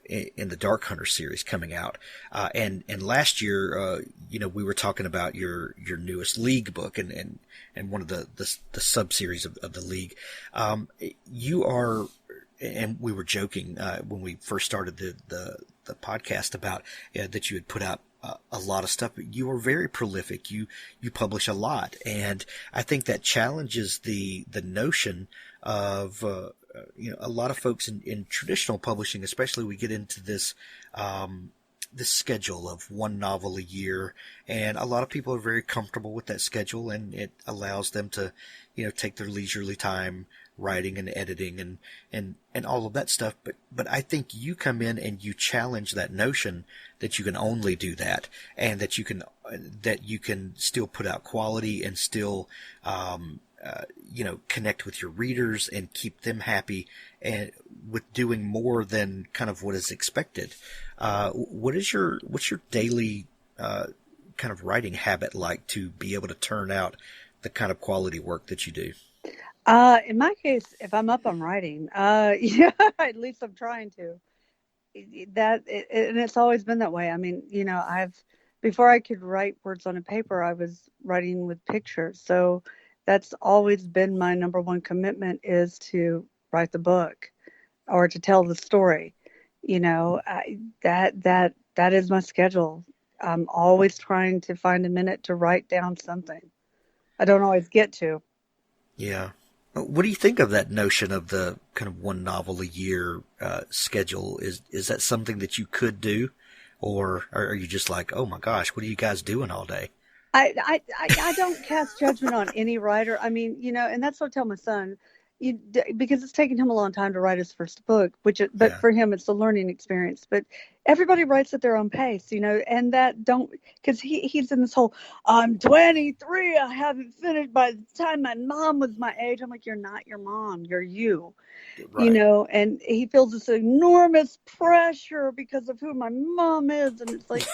in the Dark Hunter series coming out, and last year, we were talking about your newest League book and one of the sub-series of the League. You are, and we were joking, when we first started the podcast about, that you had put out a lot of stuff, but you are very prolific. You publish a lot. And I think that challenges the notion of, a lot of folks in traditional publishing, especially, we get into this schedule of one novel a year, and a lot of people are very comfortable with that schedule, and it allows them to, take their leisurely time writing and editing and all of that stuff. But I think you come in and you challenge that notion that you can only do that, and that you can still put out quality and still, connect with your readers and keep them happy, and with doing more than kind of what is expected. What's your daily, kind of writing habit like to be able to turn out the kind of quality work that you do? In my case, if I'm up, I'm writing. Yeah, at least I'm trying to. And it's always been that way. I mean, before I could write words on a paper, I was writing with pictures. So that's always been my number one commitment is to write the book or to tell the story. That is my schedule. I'm always trying to find a minute to write down something. I don't always get to. Yeah. What do you think of that notion of the kind of one novel a year schedule? Is that something that you could do, or are you just like, oh my gosh, what are you guys doing all day? I don't cast judgment on any writer. I mean, and that's what I tell my son, because it's taken him a long time to write his first book, but Yeah. for him, it's a learning experience. But everybody writes at their own pace, and because he's in this whole, I'm 23, I haven't finished by the time my mom was my age. I'm like, you're not your mom, you're you. Right. And he feels this enormous pressure because of who my mom is. And it's like,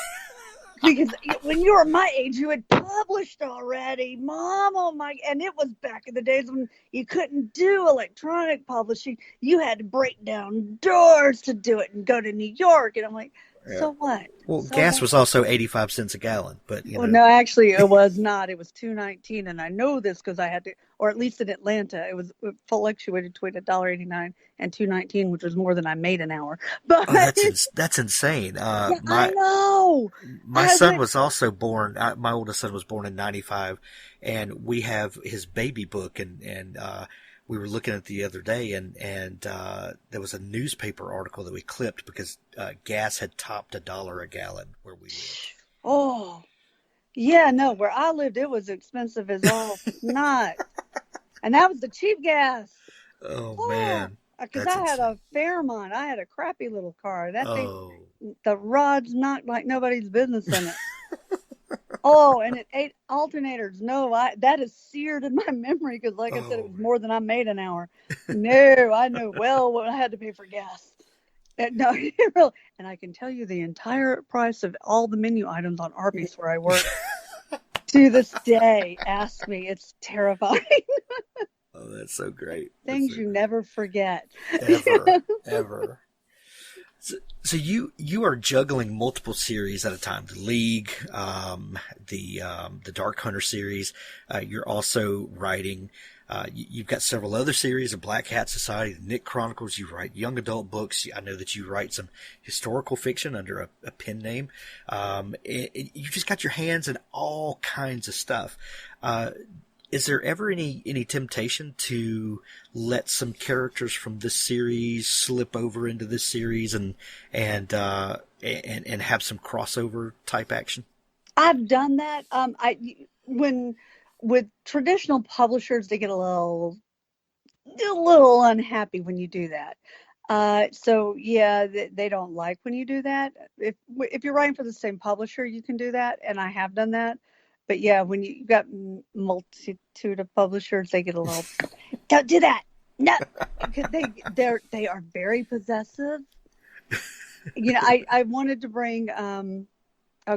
because when you were my age, you had published already, Mom. Oh my! And it was back in the days when you couldn't do electronic publishing. You had to break down doors to do it and go to New York. And I'm like, Yeah. so what? Well, So gas what? was also 85 cents a gallon, but Well, no, actually, it was not. It was $2.19, and I know this because I had to, or at least in Atlanta, it fluctuated between $1.89 and $2.19, which was more than I made an hour. But oh, that's insane. yeah, I know. My I son went. was also born. My oldest son was born in '95, and we have his baby book, and we were looking at it the other day, and there was a newspaper article that we clipped because gas had topped $1 a gallon where we lived. Oh, yeah, no, where I lived, it was expensive as all snot. And that was the cheap gas. Oh Oh, man, because that's I had insane. a Fairmont. I had a crappy little car. That thing, Oh, the rods knocked like nobody's business in it. Oh, and it ate alternators. No, that is seared in my memory because, like I said, it oh was man. more than I made an hour. No, I know well what I had to pay for gas. No, really. And I can tell you the entire price of all the menu items on Arby's where I work to this day. Ask me. It's terrifying. Oh, that's so great. That's Things so you great. never forget. Ever, ever. So you are juggling multiple series at a time. The League, the Dark Hunter series. You're also writing. You've got several other series: the Black Hat Society, the Nick Chronicles. You write young adult books. I know that you write some historical fiction under a pen name. You just got your hands in all kinds of stuff. Is there ever any temptation to let some characters from this series slip over into this series and have some crossover type action? I've done that. When with traditional publishers, they get a little unhappy when you do that. So yeah, they don't like when you do that. If you're writing for the same publisher, you can do that, and I have done that. But yeah, when you've got multitude of publishers, they get a little, don't do that. No, because they are very possessive. I wanted to bring oh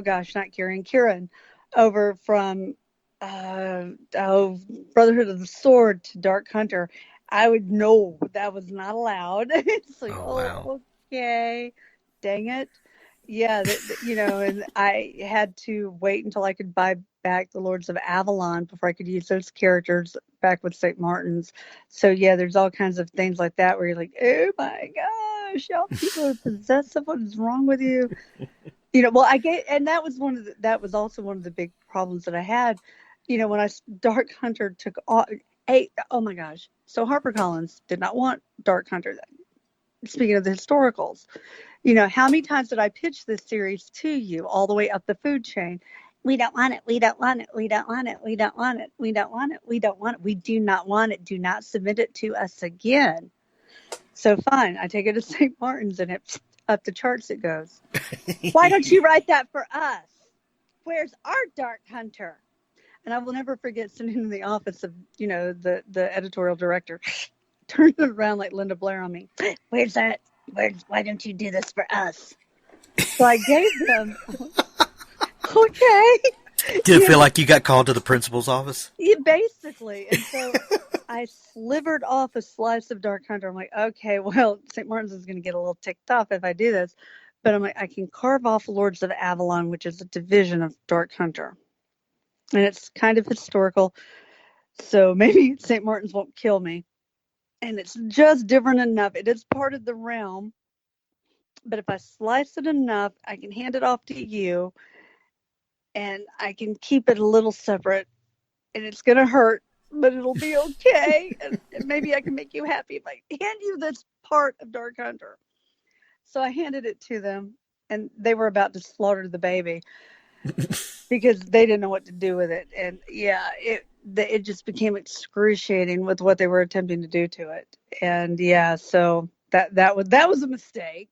gosh, not Kieran over from Brotherhood of the Sword to Dark Hunter. I would know that was not allowed. It's like, Oh wow. okay, dang it. Yeah, and I had to wait until I could buy back the Lords of Avalon before I could use those characters back with St. Martin's. So yeah, there's all kinds of things like that where you're like, oh my gosh, y'all people are possessive. What is wrong with you? Well, and that was also one of the big problems that I had. When Dark Hunter took off. Oh my gosh. So HarperCollins did not want Dark Hunter. Speaking of the historicals, how many times did I pitch this series to you all the way up the food chain? We don't want it. We don't want it. We don't want it. We don't want it. We don't want it. We don't want it. We do not want it. Do not submit it to us again. So fine. I take it to St. Martin's and it up the charts it goes. Why don't you write that for us? Where's our Dark Hunter? And I will never forget sitting in the office of, the editorial director, turning it around like Linda Blair on me. Where's that? Why don't you do this for us? So I gave them, okay. Did it feel like you got called to the principal's office? Yeah, basically. And so I slivered off a slice of Dark Hunter. I'm like, okay, well, St. Martin's is going to get a little ticked off if I do this. But I'm like, I can carve off Lords of Avalon, which is a division of Dark Hunter. And it's kind of historical. So maybe St. Martin's won't kill me. And it's just different enough. It is part of the realm. But if I slice it enough, I can hand it off to you. And I can keep it a little separate. And it's going to hurt, but it'll be okay. And maybe I can make you happy if I hand you this part of Dark Hunter. So I handed it to them, and they were about to slaughter the baby because they didn't know what to do with it. And yeah, it just became excruciating with what they were attempting to do to it. And yeah, so that was a mistake.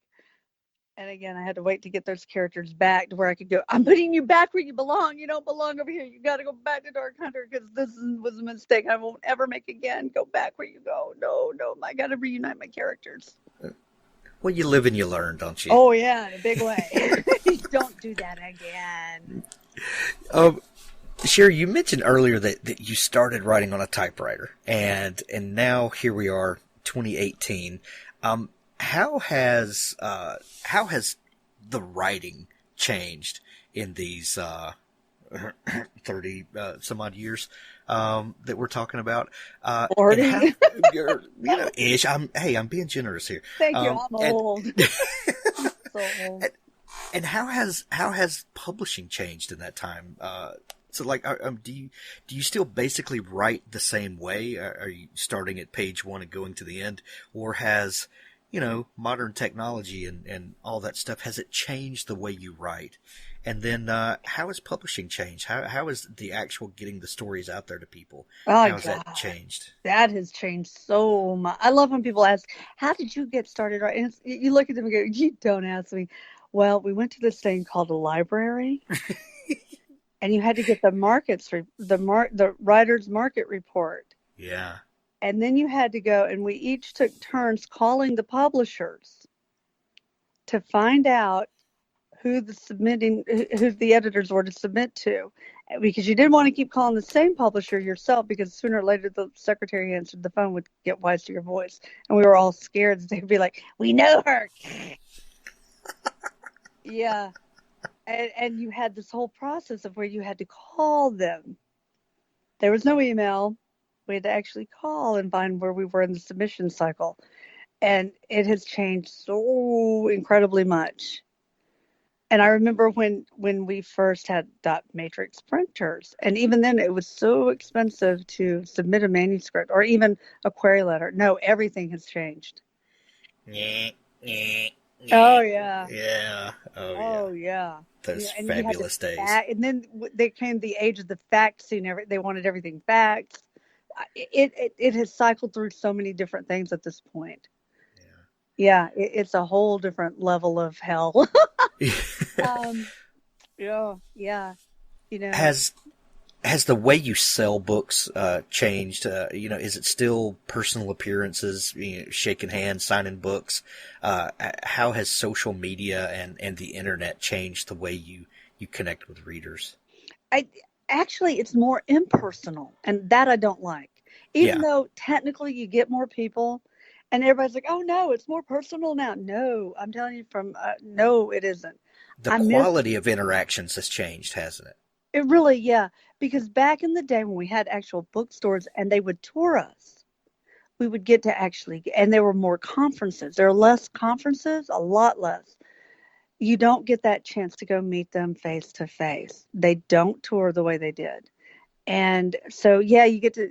And again, I had to wait to get those characters back to where I could go, I'm putting you back where you belong. You don't belong over here. You got to go back to Dark Hunter because this was a mistake I won't ever make again. Go back where you go. No, I got to reunite my characters. Well, you live and you learn, don't you? Oh, yeah, in a big way. Don't do that again. Sherry, you mentioned earlier that you started writing on a typewriter, and now here we are, 2018. How has the writing changed in these 30 some odd years that we're talking about? 40? Ish. I'm being generous here. Thank you. I'm old. So old. And how has publishing changed in that time? So, like, do you still basically write the same way? Are you starting at page 1 and going to the end, or has modern technology and all that stuff, has it changed the way you write? And then how has publishing changed? How is the actual getting the stories out there to people? How has that changed? That has changed so much. I love when people ask, how did you get started? Right? And you look at them and go, you don't ask me. Well, we went to this thing called a library. And you had to get the writer's market report. Yeah. And then you had to go, and we each took turns calling the publishers to find out who the editors were to submit to, because you didn't want to keep calling the same publisher yourself, because sooner or later the secretary answered the phone would get wise to your voice, and we were all scared. They'd be like, "We know her." Yeah, and you had this whole process of where you had to call them. There was no email. We had to actually call and find where we were in the submission cycle. And it has changed so incredibly much. And I remember when we first had dot matrix printers, and even then it was so expensive to submit a manuscript or even a query letter. No, everything has changed. Oh, yeah. Yeah. Oh, yeah. Those and fabulous days. And then there came the age of the faxing. They wanted everything faxed. It has cycled through so many different things at this point. Yeah, it's a whole different level of hell. Yeah. Has the way you sell books changed? Is it still personal appearances, shaking hands, signing books? How has social media and the internet changed the way you connect with readers? Actually, it's more impersonal, and that I don't like. Even though technically you get more people, and everybody's like, "Oh no, it's more personal now." No, I'm telling you, no, it isn't. The quality of interactions has changed, hasn't it? It really, yeah. Because back in the day when we had actual bookstores and they would tour us, we would get to and there were more conferences. There are less conferences, a lot less. You don't get that chance to go meet them face to face. They don't tour the way they did. And so, yeah, you get to,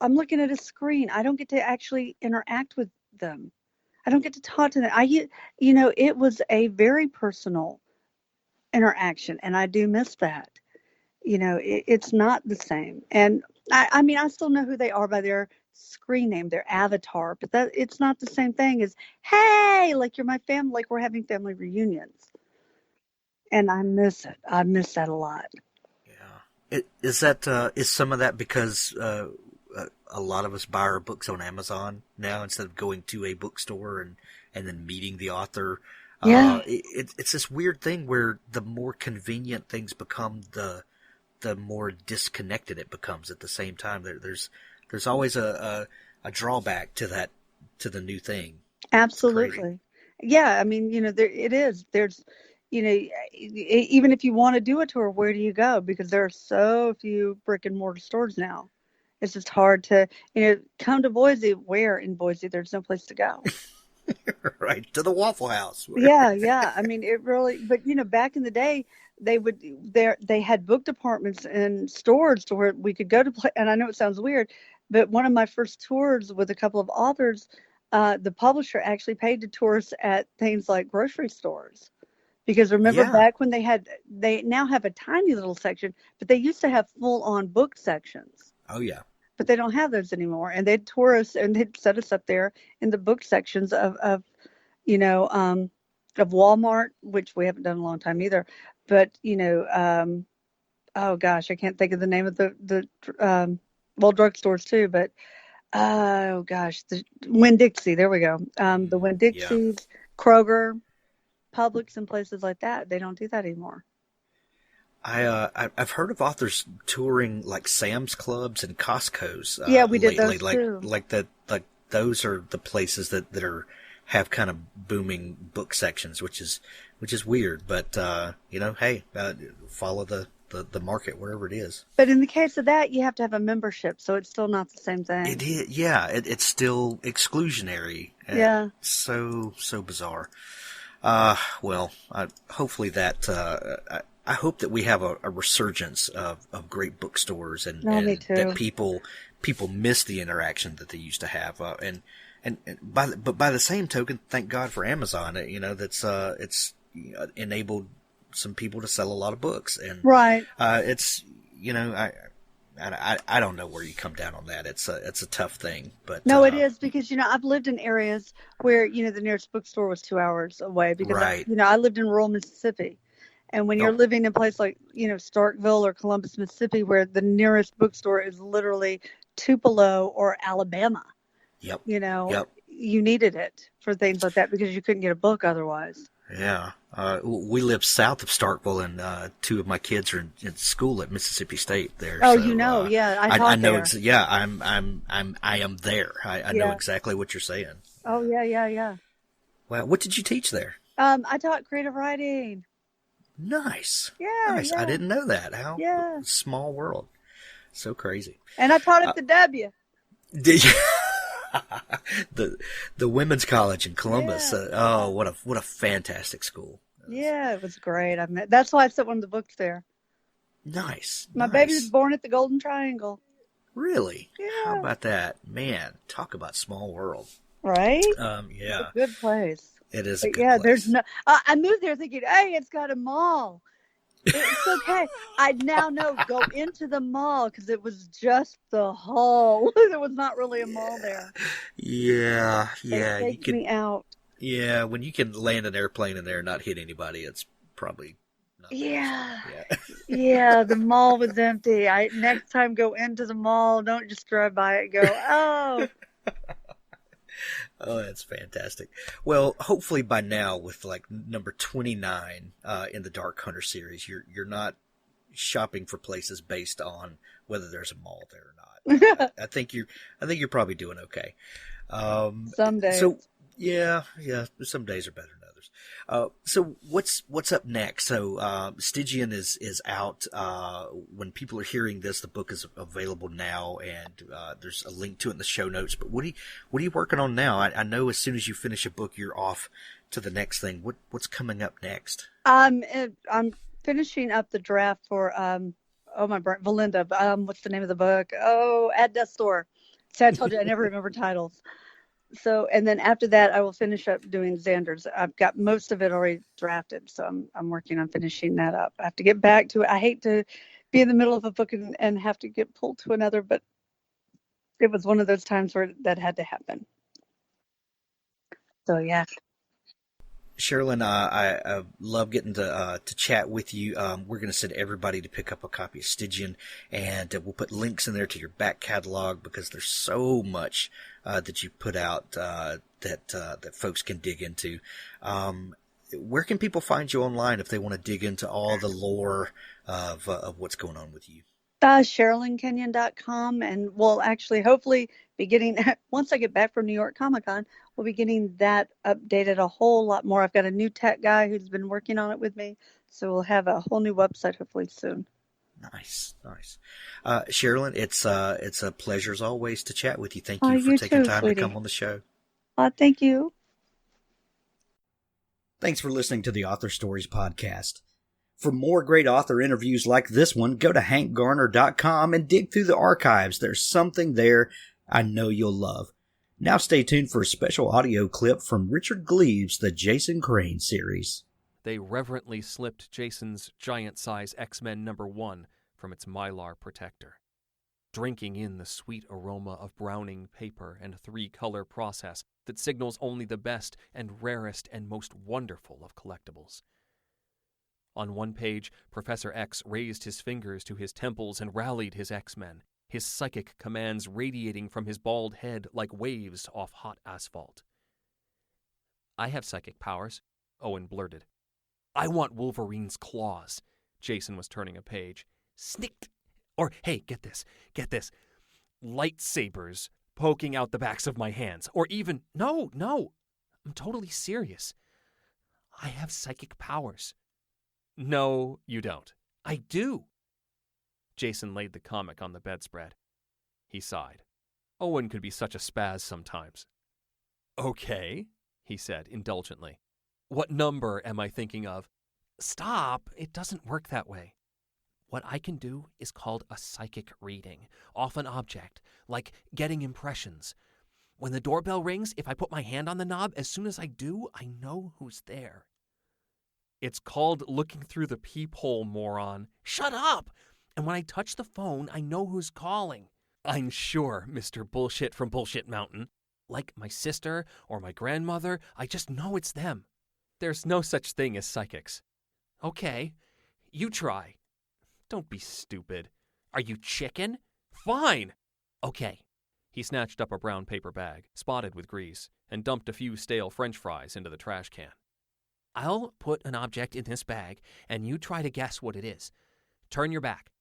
I'm looking at a screen. I don't get to actually interact with them. I don't get to talk to them. It was a very personal interaction, and I do miss that. It's not the same. And I still know who they are by their screen name, their avatar, but it's not the same thing as, hey, like you're my family, like we're having family reunions. And I miss it. I miss that a lot. Yeah. Is some of that because a lot of us buy our books on Amazon now instead of going to a bookstore and then meeting the author? Yeah. It's this weird thing where the more convenient things become, the more disconnected it becomes at the same time. There's There's always a drawback to that, to the new thing. Absolutely. Yeah, I mean, it is. There's, even if you want to do a tour, where do you go? Because there are so few brick and mortar stores now. It's just hard to, come to Boise. Where in Boise? There's no place to go. Right, to the Waffle House. Yeah. I mean, it really, but back in the day, they had book departments and stores to where we could go to play. And I know it sounds weird, but one of my first tours with a couple of authors, the publisher actually paid to tours at things like grocery stores. Because remember back when they now have a tiny little section, but they used to have full on book sections. Oh yeah. But they don't have those anymore. And they'd tour us and they'd set us up there in the book sections of Walmart, which we haven't done in a long time either. But, oh gosh, I can't think of the name of the drugstores too, but oh gosh, the Winn-Dixie, there we go. The Winn-Dixies, Kroger, Publix, and places like that, they don't do that anymore. I've heard of authors touring like Sam's Clubs and Costco's. Yeah, we did lately. those too. Like those are the places that have kind of booming book sections, which is weird. But hey, follow the market wherever it is. But in the case of that, you have to have a membership, so it's still not the same thing. It is, yeah. It's still exclusionary. Yeah. So bizarre. Well, hopefully that. I hope that we have a resurgence of great bookstores and that people miss the interaction that they used to have. But by the same token, thank God for Amazon. It's enabled some people to sell a lot of books, and right. It's I don't know where you come down on that. It's a tough thing, but no, it is because I've lived in areas where the nearest bookstore was 2 hours away because right. I lived in rural Mississippi. And when you're living in a place like, Starkville or Columbus, Mississippi, where the nearest bookstore is literally Tupelo or Alabama, yep. You needed it for things like that because you couldn't get a book otherwise. Yeah. We live south of Starkville, and two of my kids are in school at Mississippi State there. Oh, so, yeah. I know. There. I am there. I know exactly what you're saying. Oh, yeah. Well, what did you teach there? I taught creative writing. Nice. Yeah. Nice. Yeah. I didn't know that. How Yeah. Small world. So crazy. And I taught at the W. Did you? the women's college in Columbus. Yeah. What a fantastic school. Yeah, it was great. That's why I sent one of the books there. Nice. My baby was born at the Golden Triangle. Really? Yeah. How about that? Man, talk about small world. Right? Yeah. It's a good place. It is a good place. There's no. I moved there thinking, hey, it's got a mall. It's okay. I now know go into the mall because it was just the hall. There was not really a mall there. Yeah. They take me out. Yeah, when you can land an airplane in there and not hit anybody, it's probably not. Yeah. Yeah, the mall was empty. Next time go into the mall. Don't just drive by it. Go, oh. Oh, that's fantastic. Well, hopefully by now, with like number 29 in the Dark-Hunter series, you're not shopping for places based on whether there's a mall there or not. I think you're probably doing okay. Some days. So yeah. Some days are better than others. So what's up next? So Stygian is out. When people are hearing this, the book is available now, and there's a link to it in the show notes. But what are you working on now? I know as soon as you finish a book, you're off to the next thing. What's coming up next? I'm finishing up the draft for Valinda. What's the name of the book? Oh, At Death's Door. See, I told you I never remember titles. So, and then after that, I will finish up doing Xander's. I've got most of it already drafted, so I'm working on finishing that up. I have to get back to it. I hate to be in the middle of a book and have to get pulled to another, but it was one of those times where that had to happen. So, yeah. Sherrilyn, I love getting to chat with you. We're going to send everybody to pick up a copy of Stygian, and we'll put links in there to your back catalog because there's so much that you put out that folks can dig into. Where can people find you online if they want to dig into all the lore of what's going on with you? SherrilynKenyon.com, and we'll actually hopefully be getting, once I get back from New York Comic Con, we'll be getting that updated a whole lot more. I've got a new tech guy who's been working on it with me, so we'll have a whole new website hopefully soon. Nice. Sherrilyn, it's a pleasure as always to chat with you. Thank you for You taking too, time sweetie. to come on the show. Thank you. Thanks for listening to the Author Stories podcast. For more great author interviews like this one, go to hankgarner.com and dig through the archives. There's something there I know you'll love. Now stay tuned for a special audio clip from Richard Gleaves' The Jason Crane series. They reverently slipped Jason's giant-size X-Men #1 from its mylar protector, drinking in the sweet aroma of browning paper and 3-color process that signals only the best and rarest and most wonderful of collectibles. On one page, Professor X raised his fingers to his temples and rallied his X-Men, his psychic commands radiating from his bald head like waves off hot asphalt. "I have psychic powers," Owen blurted. "I want Wolverine's claws." Jason was turning a page. "Snicked. Or, hey, get this. Lightsabers poking out the backs of my hands. Or even, no, I'm totally serious. I have psychic powers." "No, you don't." "I do." Jason laid the comic on the bedspread. He sighed. Owen could be such a spaz sometimes. "Okay," he said indulgently. "What number am I thinking of?" "Stop, it doesn't work that way. What I can do is called a psychic reading, off an object, like getting impressions. When the doorbell rings, if I put my hand on the knob, as soon as I do, I know who's there." "It's called looking through the peephole, moron." "Shut up! And when I touch the phone, I know who's calling." "I'm sure, Mr. Bullshit from Bullshit Mountain. Like my sister or my grandmother, I just know it's them." "There's no such thing as psychics." "Okay, you try." "Don't be stupid." "Are you chicken?" "Fine." "Okay." He snatched up a brown paper bag, spotted with grease, and dumped a few stale French fries into the trash can. "I'll put an object in this bag, and you try to guess what it is. Turn your back."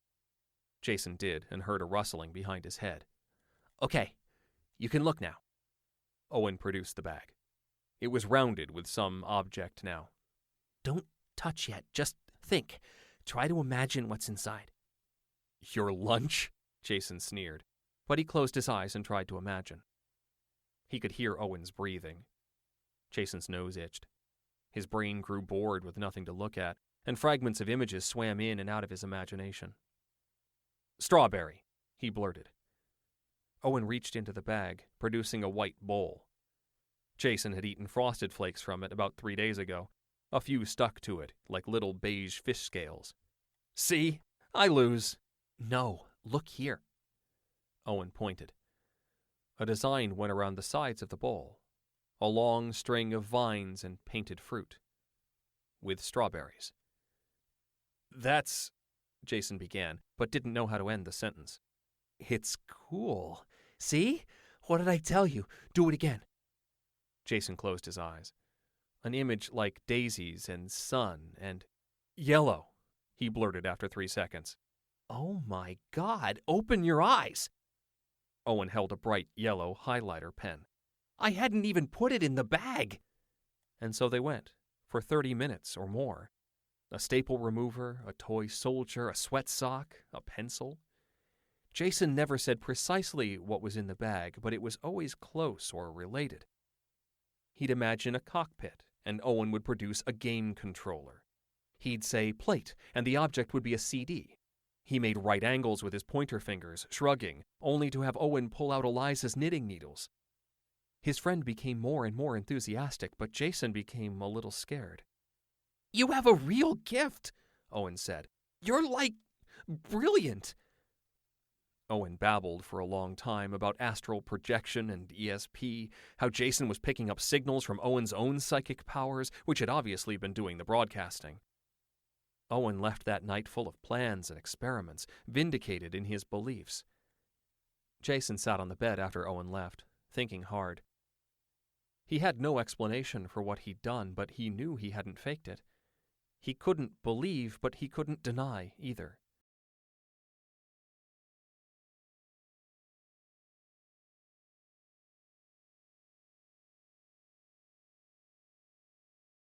Jason did, and heard a rustling behind his head. "Okay, you can look now." Owen produced the bag. It was rounded with some object now. "Don't touch yet, just think. Try to imagine what's inside." "Your lunch?" Jason sneered, but he closed his eyes and tried to imagine. He could hear Owen's breathing. Jason's nose itched. His brain grew bored with nothing to look at, and fragments of images swam in and out of his imagination. "Strawberry," he blurted. Owen reached into the bag, producing a white bowl. Jason had eaten Frosted Flakes from it about 3 days ago. A few stuck to it, like little beige fish scales. "See? I lose." "No, look here." Owen pointed. A design went around the sides of the bowl. A long string of vines and painted fruit. With strawberries. "That's," Jason began, but didn't know how to end the sentence. "It's cool. See? What did I tell you? Do it again." Jason closed his eyes. An image like daisies and sun and yellow, he blurted after 3 seconds. "Oh my God, open your eyes." Owen held a bright yellow highlighter pen. "I hadn't even put it in the bag." And so they went, for 30 minutes or more. A staple remover, a toy soldier, a sweat sock, a pencil. Jason never said precisely what was in the bag, but it was always close or related. He'd imagine a cockpit, and Owen would produce a game controller. He'd say plate, and the object would be a CD. He made right angles with his pointer fingers, shrugging, only to have Owen pull out Eliza's knitting needles. His friend became more and more enthusiastic, but Jason became a little scared. "You have a real gift," Owen said. "You're like brilliant." Owen babbled for a long time about astral projection and ESP, how Jason was picking up signals from Owen's own psychic powers, which had obviously been doing the broadcasting. Owen left that night full of plans and experiments, vindicated in his beliefs. Jason sat on the bed after Owen left, thinking hard. He had no explanation for what he'd done, but he knew he hadn't faked it. He couldn't believe, but he couldn't deny either.